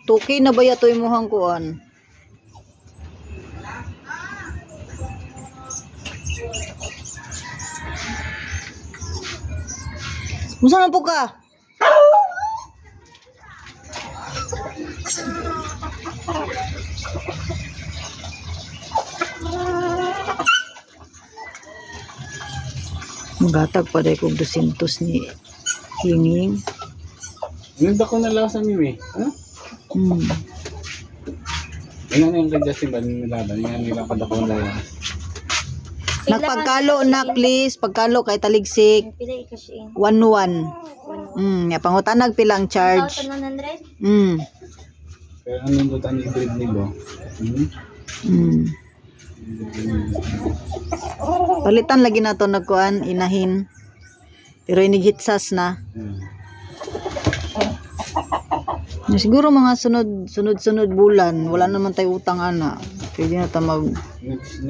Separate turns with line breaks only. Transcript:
Tuki na ba yato imuhang kuan? Musa man po ka? Magatag pa dahil kong 200 ni Hinging.
Nanda ko na lasa Mimi. Ano? Yan na yung kay Justin ba nilaban? Yan nila kadakong lang.
Nagpagkalo na please, pagkalo kay taligsik.
Pila i-cash in?
1-1. Ya pangutanag pilang charge.
1,100?
Pero anong butan ni breed nilo?
Palitan lagi na to nagkuan inahin. Pero inigitsas na. Siguro mga sunod bulan, wala naman tayo utang ana. Pwede na ta mag
Next